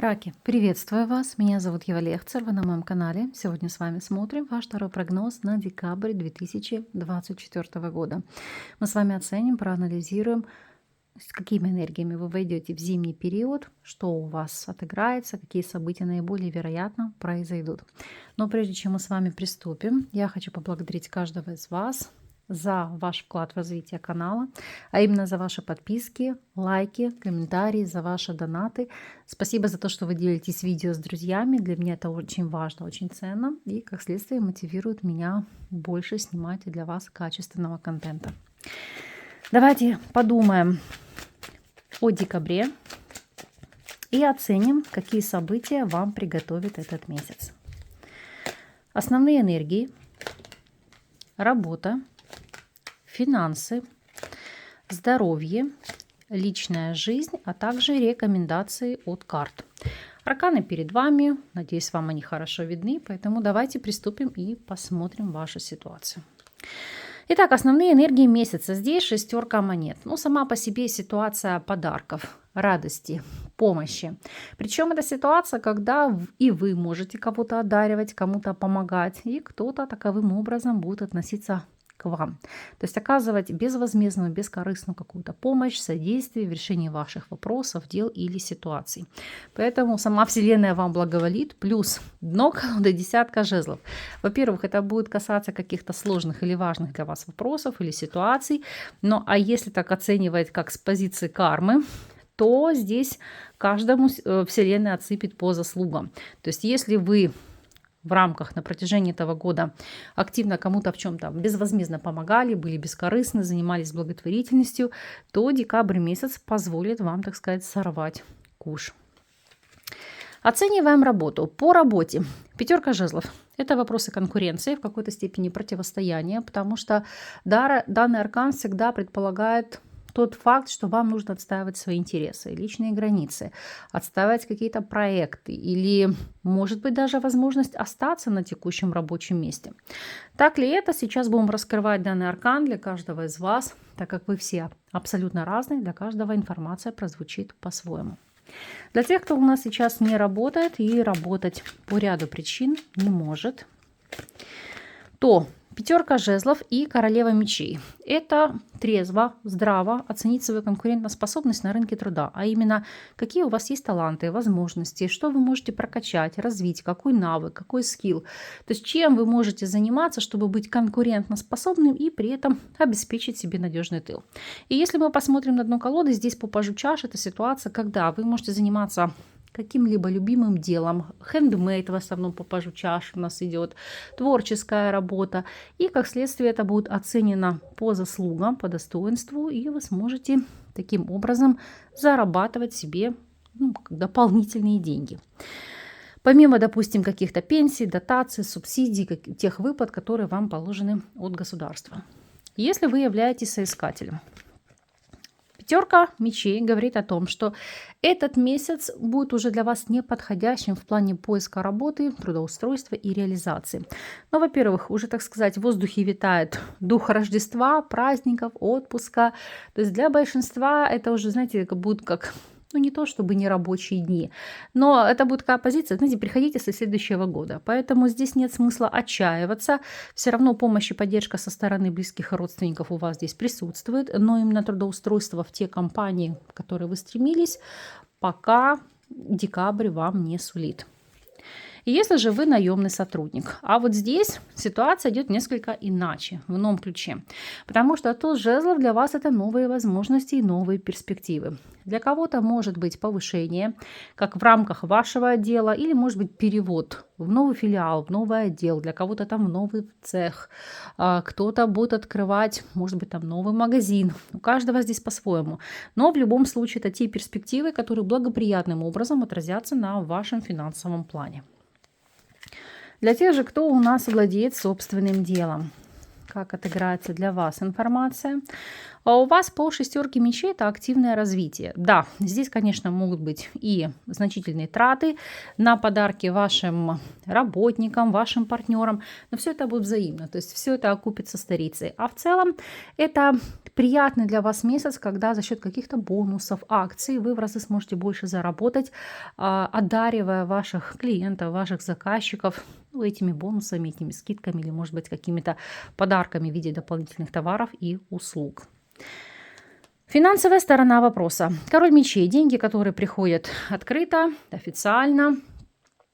Раки, приветствую вас! Меня зовут Ева Лехцер, вы на моем канале. Сегодня с вами смотрим ваш второй прогноз на декабрь 2024 года. Мы с вами оценим, проанализируем, с какими энергиями вы войдете в зимний период, что у вас отыграется, какие события наиболее вероятно произойдут. Но прежде чем мы с вами приступим, я хочу поблагодарить каждого из вас за ваш вклад в развитие канала, а именно за ваши подписки, лайки, комментарии, за ваши донаты. Спасибо за то, что вы делитесь видео с друзьями. Для меня это очень важно, очень ценно и, как следствие, мотивирует меня больше снимать для вас качественного контента. Давайте подумаем о декабре и оценим, какие события вам приготовит этот месяц. Основные энергии, работа, финансы, здоровье, личная жизнь, а также рекомендации от карт. Арканы перед вами. Надеюсь, вам они хорошо видны, поэтому давайте приступим и посмотрим вашу ситуацию. Итак, основные энергии месяца. Здесь шестерка монет. Сама по себе ситуация подарков, радости, помощи. Причем это ситуация, когда и вы можете кого-то одаривать, кому-то помогать, и кто-то таковым образом будет относиться к вам. То есть оказывать безвозмездную, бескорыстную какую-то помощь, содействие в решении ваших вопросов, дел или ситуаций. Поэтому сама Вселенная вам благоволит. Плюс дно колоды десятка жезлов. Во-первых, это будет касаться каких-то сложных или важных для вас вопросов или ситуаций. А если так оценивать как с позиции кармы, то здесь каждому Вселенная отсыпет по заслугам. То есть если вы в рамках на протяжении этого года активно кому-то в чем-то безвозмездно помогали, были бескорыстны, занимались благотворительностью, то декабрь месяц позволит вам, так сказать, сорвать куш. Оцениваем работу. По работе. Пятерка жезлов. Это вопросы конкуренции, в какой-то степени противостояния, потому что данный аркан всегда предполагает тот факт, что вам нужно отстаивать свои интересы, личные границы, отстаивать какие-то проекты или, может быть, даже возможность остаться на текущем рабочем месте. Так ли это? Сейчас будем раскрывать данный аркан для каждого из вас, так как вы все абсолютно разные, для каждого информация прозвучит по-своему. Для тех, кто у нас сейчас не работает и работать по ряду причин не может, то пятерка жезлов и королева мечей. Это трезво, здраво оценить свою конкурентоспособность на рынке труда, а именно, какие у вас есть таланты, возможности, что вы можете прокачать, развить, какой навык, какой скилл. То есть чем вы можете заниматься, чтобы быть конкурентоспособным и при этом обеспечить себе надежный тыл. И если мы посмотрим на дно колоды, здесь по пажу чаш это ситуация, когда вы можете заниматься каким-либо любимым делом. Хендмейд в основном по пажу чаш у нас идет, творческая работа. И как следствие это будет оценено по заслугам, по достоинству, и вы сможете таким образом зарабатывать себе дополнительные деньги. Помимо, допустим, каких-то пенсий, дотаций, субсидий, тех выплат, которые вам положены от государства. Если вы являетесь соискателем, пятерка мечей говорит о том, что этот месяц будет уже для вас неподходящим в плане поиска работы, трудоустройства и реализации. Во-первых, уже, так сказать, в воздухе витает дух Рождества, праздников, отпуска. То есть для большинства это уже, знаете, будет как... не то чтобы не рабочие дни, но это будет такая позиция, знаете, приходите со следующего года. Поэтому здесь нет смысла отчаиваться. Все равно помощь и поддержка со стороны близких и родственников у вас здесь присутствует, но именно трудоустройство в те компании, в которые вы стремились, пока декабрь вам не сулит. И если же вы наемный сотрудник, а вот здесь ситуация идет несколько иначе, в ином ключе, потому что туз жезлов для вас это новые возможности и новые перспективы. Для кого-то может быть повышение, как в рамках вашего отдела, или может быть перевод в новый филиал, в новый отдел, для кого-то там в новый цех, кто-то будет открывать, может быть, там новый магазин. У каждого здесь по-своему. Но в любом случае это те перспективы, которые благоприятным образом отразятся на вашем финансовом плане. Для тех же, кто у нас владеет собственным делом, как отыграется для вас информация. А у вас по шестерке мечей это активное развитие. Да, здесь, конечно, могут быть и значительные траты на подарки вашим работникам, вашим партнерам, но все это будет взаимно, то есть все это окупится старицей. А в целом это приятный для вас месяц, когда за счет каких-то бонусов, акций вы в разы сможете больше заработать, одаривая ваших клиентов, ваших заказчиков этими бонусами, этими скидками или, может быть, какими-то подарками в виде дополнительных товаров и услуг. Финансовая сторона вопроса. Король мечей. Деньги, которые приходят открыто, официально.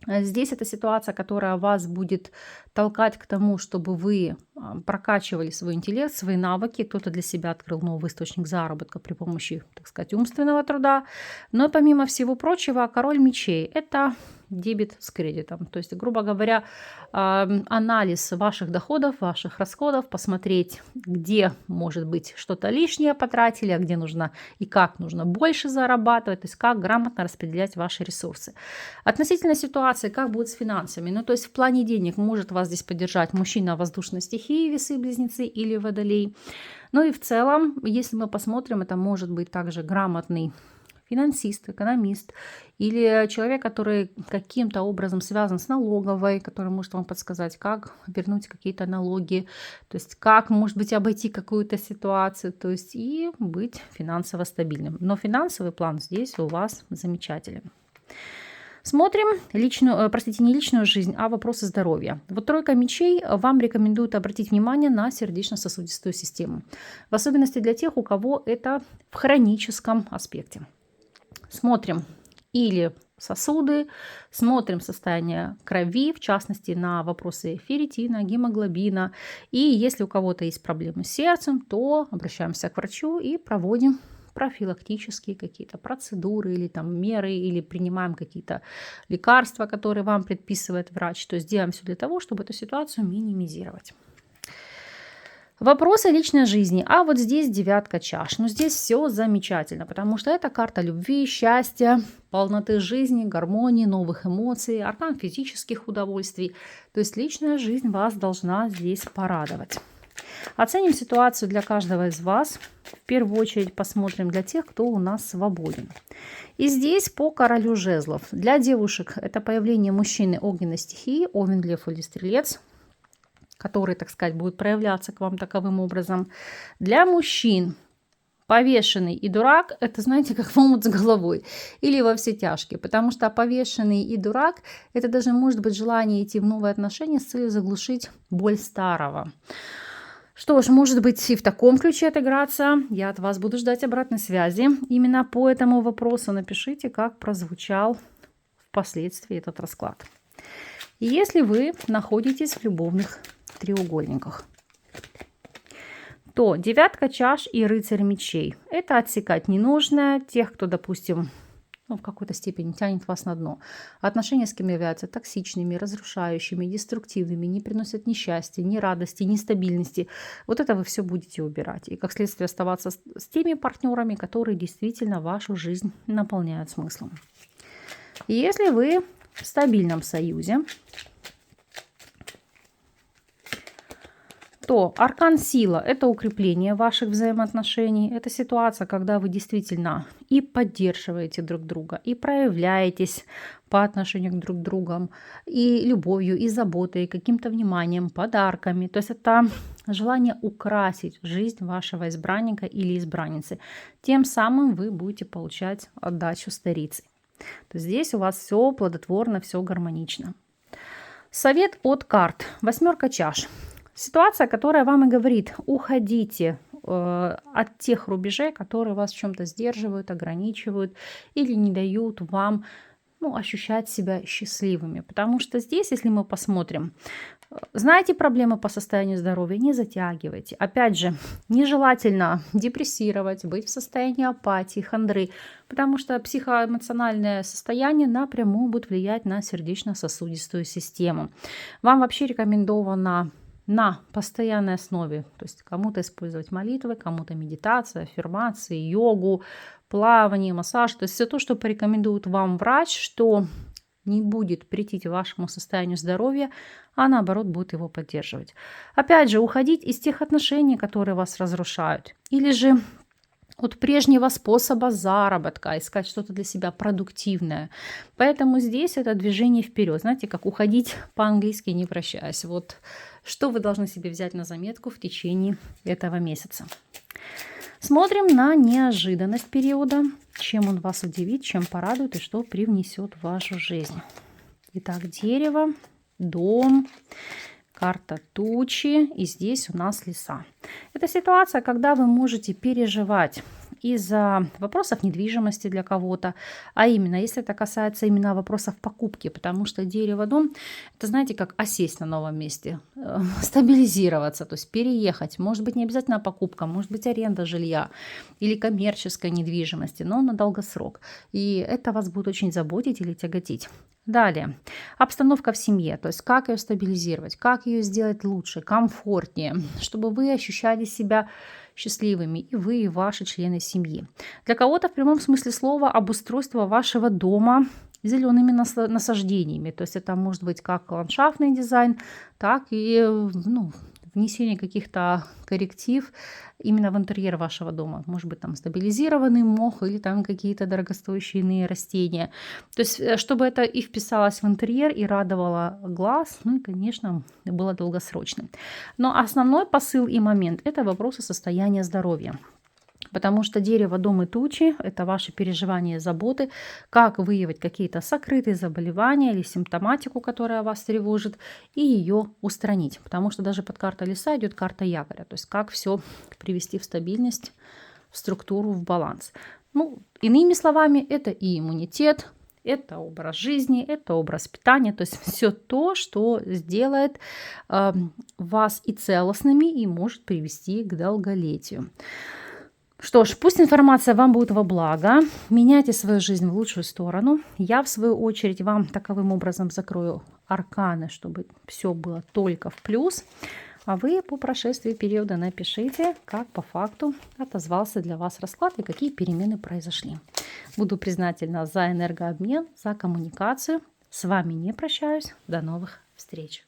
Здесь это ситуация, которая вас будет толкать к тому, чтобы вы прокачивали свой интеллект, свои навыки. Кто-то для себя открыл новый источник заработка при помощи, так сказать, умственного труда. Но помимо всего прочего, король мечей – это дебет с кредитом. То есть, грубо говоря, анализ ваших доходов, ваших расходов, посмотреть, где, может быть, что-то лишнее потратили, а где нужно и как нужно больше зарабатывать, то есть как грамотно распределять ваши ресурсы. Относительно ситуации, как будет с финансами, ну то есть в плане денег может вас здесь поддержать мужчина воздушной стихии, весы, близнецы или водолей. Ну и в целом, если мы посмотрим, это может быть также грамотный финансист, экономист или человек, который каким-то образом связан с налоговой, который может вам подсказать, как вернуть какие-то налоги, то есть как, может быть, обойти какую-то ситуацию, то есть и быть финансово стабильным. Но финансовый план здесь у вас замечателен. Смотрим личную, не личную жизнь, а вопросы здоровья. Вот тройка мечей вам рекомендует обратить внимание на сердечно-сосудистую систему. В особенности для тех, у кого это в хроническом аспекте. Смотрим или сосуды, смотрим состояние крови, в частности на вопросы ферритина, гемоглобина. И если у кого-то есть проблемы с сердцем, то обращаемся к врачу и проводим профилактические какие-то процедуры или там меры, или принимаем какие-то лекарства, которые вам предписывает врач. То есть делаем все для того, чтобы эту ситуацию минимизировать. Вопросы личной жизни. А вот здесь девятка чаш. Но здесь все замечательно, потому что это карта любви, счастья, полноты жизни, гармонии, новых эмоций, аркан физических удовольствий. То есть личная жизнь вас должна здесь порадовать. Оценим ситуацию для каждого из вас. В первую очередь посмотрим для тех, кто у нас свободен. И здесь по королю жезлов. Для девушек это появление мужчины огненной стихии, Овен, Лев или Стрелец, который, так сказать, будет проявляться к вам таковым образом. Для мужчин повешенный и дурак – это, знаете, как в омут с головой или во все тяжкие, потому что повешенный и дурак – это даже может быть желание идти в новые отношения с целью заглушить боль старого. Что ж, может быть и в таком ключе отыграться. Я от вас буду ждать обратной связи. Именно по этому вопросу напишите, как прозвучал впоследствии этот расклад. И если вы находитесь в любовных треугольниках, то девятка чаш и рыцарь мечей – это отсекать ненужное, тех, кто, допустим, в какой-то степени тянет вас на дно. Отношения с кем являются токсичными, разрушающими, деструктивными, не приносят ни счастья, ни радости, ни стабильности. Вот это вы все будете убирать. И как следствие оставаться с теми партнерами, которые действительно вашу жизнь наполняют смыслом. И если вы в стабильном союзе, то аркан сила – это укрепление ваших взаимоотношений. Это ситуация, когда вы действительно и поддерживаете друг друга, и проявляетесь по отношению к друг другу, и любовью, и заботой, и каким-то вниманием, подарками. То есть это желание украсить жизнь вашего избранника или избранницы. Тем самым вы будете получать отдачу старицы. То есть здесь у вас все плодотворно, все гармонично. Совет от карт. Восьмерка чаш. Ситуация, которая вам и говорит, уходите от тех рубежей, которые вас в чем-то сдерживают, ограничивают или не дают вам ощущать себя счастливыми. Потому что здесь, если мы посмотрим, знаете проблемы по состоянию здоровья, не затягивайте. Опять же, нежелательно депрессировать, быть в состоянии апатии, хандры, потому что психоэмоциональное состояние напрямую будет влиять на сердечно-сосудистую систему. Вам вообще рекомендовано на постоянной основе, то есть кому-то использовать молитвы, кому-то медитация, аффирмации, йогу, плавание, массаж, то есть все то, что порекомендует вам врач, что не будет претить вашему состоянию здоровья, а наоборот будет его поддерживать. Опять же, уходить из тех отношений, которые вас разрушают, или же от прежнего способа заработка, искать что-то для себя продуктивное. Поэтому здесь это движение вперед. Знаете, как уходить по-английски, не прощаясь. Вот что вы должны себе взять на заметку в течение этого месяца. Смотрим на неожиданность периода, чем он вас удивит, чем порадует и что привнесет в вашу жизнь. Итак, дерево, дом, карта тучи, и здесь у нас леса. Это ситуация, когда вы можете переживать из-за вопросов недвижимости для кого-то, а именно, если это касается именно вопросов покупки, потому что дерево, дом, это, знаете, как осесть на новом месте, стабилизироваться, то есть переехать, может быть, не обязательно покупка, может быть, аренда жилья или коммерческой недвижимости, но на долгосрок, и это вас будет очень заботить или тяготить. Далее, обстановка в семье, то есть как ее стабилизировать, как ее сделать лучше, комфортнее, чтобы вы ощущали себя счастливыми, и вы, и ваши члены семьи. Для кого-то в прямом смысле слова обустройство вашего дома зелеными насаждениями, то есть это может быть как ландшафтный дизайн, так и внесение каких-то корректив именно в интерьер вашего дома. Может быть, там стабилизированный мох или там какие-то дорогостоящие иные растения. То есть, чтобы это и вписалось в интерьер, и радовало глаз, ну и, конечно, было долгосрочным. Но основной посыл и момент – это вопросы состояния здоровья. Потому что дерево, дом и тучи – это ваши переживания, заботы, как выявить какие-то сокрытые заболевания или симптоматику, которая вас тревожит, и ее устранить. Потому что даже под картой леса идет карта якоря, то есть как все привести в стабильность, в структуру, в баланс. Ну, иными словами, это и иммунитет, это образ жизни, это образ питания, то есть все то, что сделает вас и целостными, и может привести к долголетию. Что ж, пусть информация вам будет во благо. Меняйте свою жизнь в лучшую сторону. Я, в свою очередь, вам таковым образом закрою арканы, чтобы все было только в плюс. А вы по прошествии периода напишите, как по факту отозвался для вас расклад и какие перемены произошли. Буду признательна за энергообмен, за коммуникацию. С вами не прощаюсь. До новых встреч.